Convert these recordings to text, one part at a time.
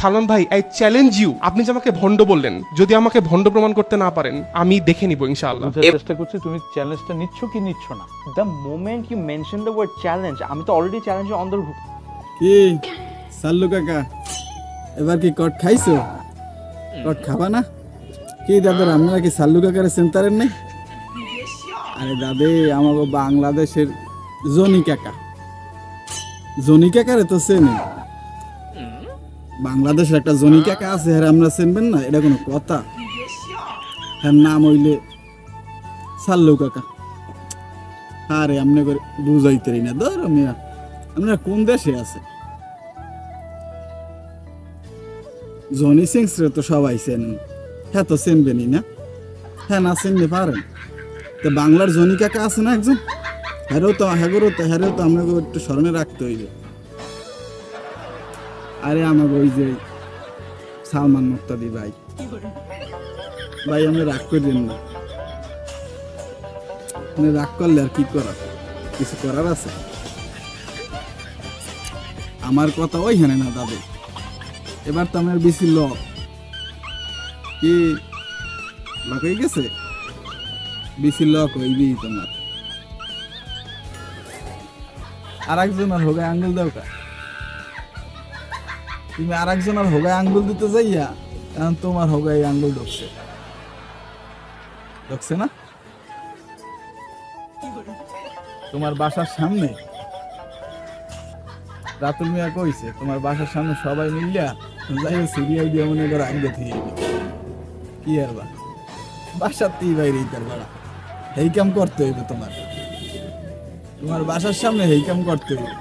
সালমান ভাই, I challenge you, আপনি যে আমাকে ভন্ড বললেন, যদি আমাকে ভন্ড প্রমাণ করতে না পারেন আমি দেখে নিব ইনশাআল্লাহ। চেষ্টা করছি তুমি চ্যালেঞ্জটা নিচ্ছ কি নিচ্ছ না। The moment you mention the word challenge, আমি তো অলরেডি চ্যালেঞ্জে অন্তর্ভুক্ত। কি সাল্লু কাকা, এবার কি কট খাইছো? কট খাবা না? কি দাদা, আপনারা কি সাল্লু কাকার সেন্টারের নেই? আরে দাদে, আমাকে বাংলাদেশের জনি কাকা, জনি কাকারে তো চেনেন। বাংলাদেশের একটা জনি কাকা আছে, হ্যাঁ আমরা চিনবেন না? এটা কোনো কথা? হ্যাঁ, নাম হইলে সাল্লু কাকা। আরে আপনি করে বুঝাইতে না ধর মিয়া, আপনারা কোন দেশে আছে? জনি সিং তো সবাই চেনেন, হ্যাঁ তো চিনবেনই না? হ্যাঁ, না চিনতে পারেন তো বাংলার জনি কাকা আছে না একজন, হ্যারেও তো আপনাকে একটু স্মরণে রাখতে হইবে। আরে আমাকে ওই যে সালমান মুক্তাদি ভাই, ভাই আপনি রাগ করেন না। আপনি রাগ করলে আর কি করার, কিছু করার আছে? আমার কথা ওইখানে না দাদু, এবার তো আমার বেশি লক কি লক হয়ে গেছে, বেশি লক হইবি তোমার। আর একজন আর হোগায় আঙ্গুল দাও কা, তুমি আর একজন আর হোগায় আঙ্গুল দিতে যাইয়া এখন তোমার হোগায় আঙ্গুল ঢুকছে, ঢুকছে না? তোমার বাসার সামনে রাতুল মিয়া কইছে তোমার বাসার সামনে সবাই মিলিয়া যাই সিরিয়াল দিয়ে মনে করো আগে থেকে কি আর বাসার তেই বাইরেই তার বাড়া এই কাম করতে হইবে, তোমার বাসার সামনে এই কাম করতে হইবে।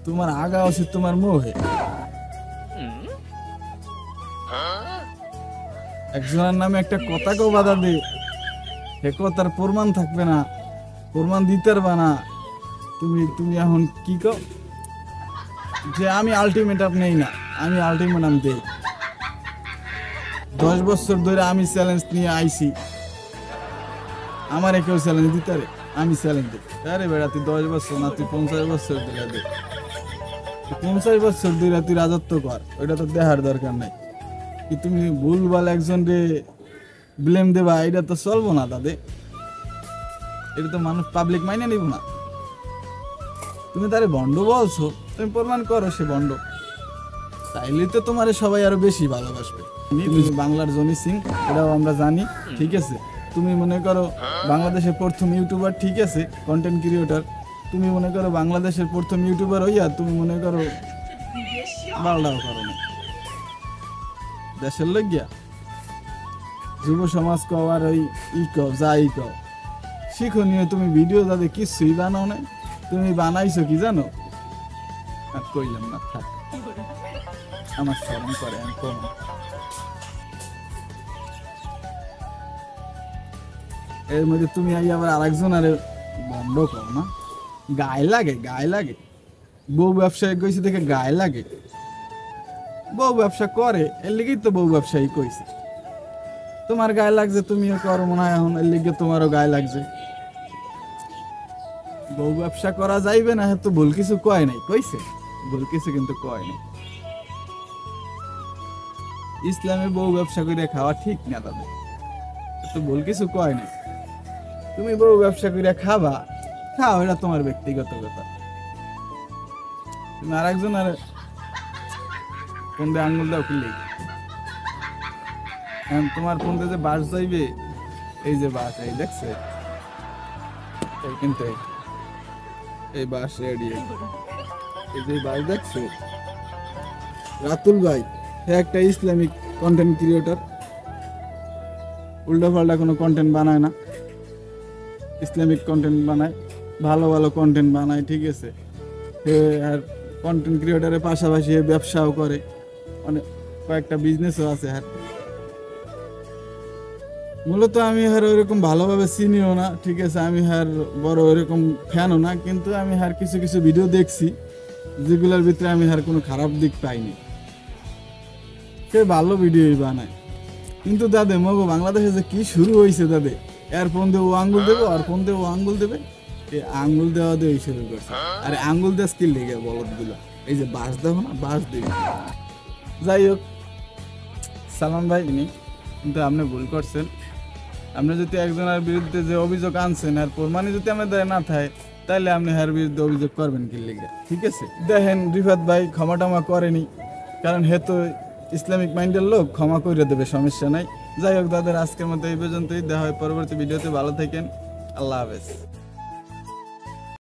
তোমার আগা উচিত তোমার মোহে, একজনের নামে একটা কথা কেউ বাধা দে, সে কথার প্রমাণ থাকবে না, প্রমাণ দিতে পারবা না। তুমি এখন কি কও যে আমি আলটিমেটাম নেই না, আমি আলটিমেটাম দেই। 10 বছর ধরে আমি চ্যালেঞ্জ নিয়ে আইছি, আমার কেউ চ্যালেঞ্জ দিতে রে, আমি চ্যালেঞ্জ দিই। আরে বেড়া তুই 10 বছর না, তুই 50 বছর ধরে দে, 50 বছর ধরে তুই রাজত্ব কর, ওইটা তো দেখার দরকার নাই। কি তুমি ভুলভাল একজন রে ব্লেম দেবা, এটা তো চলবো না দাদে, এটা তো মানুষ পাবলিক মাইনে নিব না। তুমি তারে ভণ্ড বলছো, তুমি প্রমাণ করো সে ভণ্ড, তাইলে তো তোমার সবাই আরো বেশি ভালোবাসবে। তুমি বাংলার জনি সিং, এটাও আমরা জানি, ঠিক আছে? তুমি মনে করো বাংলাদেশের প্রথম ইউটিউবার, ঠিক আছে, কন্টেন্ট ক্রিয়েটর, তুমি মনে করো বাংলাদেশের প্রথম ইউটিউবার হইয়া তুমি মনে করো বালডাও করো না দেশের লইয়া। যুব সমাজ কও আর ওই কও যাই কও, শিক্ষণীয় তুমি ভিডিও যাতে কিছুই বানাও না, তুমি বানাইছো কি জানো? আর কইলাম না, থাক, আমার স্মরণ করে আমি কম। এর মধ্যে তুমি আবার আরেকজন আরে বন্ধ কর না, গায়ে লাগে। বউ ব্যবসায়ী কইছে দেখে গায়ে লাগে, বউ ব্যবসা করে এর লিগেই তো বউ ব্যবসায়ী কইছে। তোমার গায়ে লাগছে, তুমিও করো মনে হয় এখন, এর লিগে তোমারও গায়ে লাগছে। বউ ব্যবসা করা যাইবে না, তো ভুল কিছু কয় নাই, কইছে ভুল কিছু কিন্তু কয় নাই। ইসলামে বউ ব্যবসা করে খাওয়া ঠিক না তাদের, তো ভুল কিছু কয় নাই। তুমি বউ ব্যবসা করে খাবা, খাও, এটা তোমার ব্যক্তিগত কথা। তুমি আর একজন আর কোন দিয়ে আঙ্গুল দাও খুললেই, তোমার কোন দিয়ে যে বাস যাইবে, এই যে বাস, এই দেখছে কিন্তু এই বাস রেডি, এই যে বাস দেখছে রাতুল ভাই, একটা ইসলামিক কন্টেন্ট ক্রিয়েটর, উল্টো পাল্টা কোনো কন্টেন্ট বানায় না, ইসলামিক কন্টেন্ট বানায়, ভালো ভালো কন্টেন্ট বানায়, ঠিক আছে? আর কন্টেন্ট ক্রিয়েটরের পাশাপাশি ব্যবসাও করে, অনেক কয়েকটা বিজনেসও আছে। আর মূলত আমি আর ওইরকম ভালোভাবে চিনিও না, ঠিক আছে? আমি আর বড় ওইরকম ফ্যানও না, কিন্তু আমি আর কিছু কিছু ভিডিও দেখছি যেগুলোর ভিতরে আমি আর কোনো খারাপ দিক পাইনি, সে ভালো ভিডিওই বানায়। কিন্তু দাদে মগো বাংলাদেশে যে কি শুরু হয়েছে দাদে, এর ফোন দিয়ে ও আঙ্গুল দেবে, আর ফোন দিয়ে ও আঙ্গুল দেবে, এই আঙ্গুল দেওয়া দিয়ে শুরু করছে। আরে আঙ্গুল দেওয়া স্কিল লেগে বলদ গুলো, এই যে বাস দেখো না, বাস দিবে। যাই হোক সালমান ভাই ইনি কিন্তু আপনি ভুল করছেন। আপনি যদি একজনের বিরুদ্ধে যে অভিযোগ আনছেন আর প্রমাণই যদি আমাদের না থাকে, তাহলে আপনি এর বিরুদ্ধে অভিযোগ করবেন কি লেগে? ঠিক আছে, দেখেন রিফাত ভাই ক্ষমা টমা করেনি, কারণ হে তো ইসলামিক মাইন্ডের লোক, ক্ষমা করে দেবে, সমস্যা নাই। যাই হোক দাদার আজকের মতো এই পর্যন্তই, দেখা হয় পরবর্তী ভিডিওতে। ভালো থাকেন, আল্লাহ হাফেজ।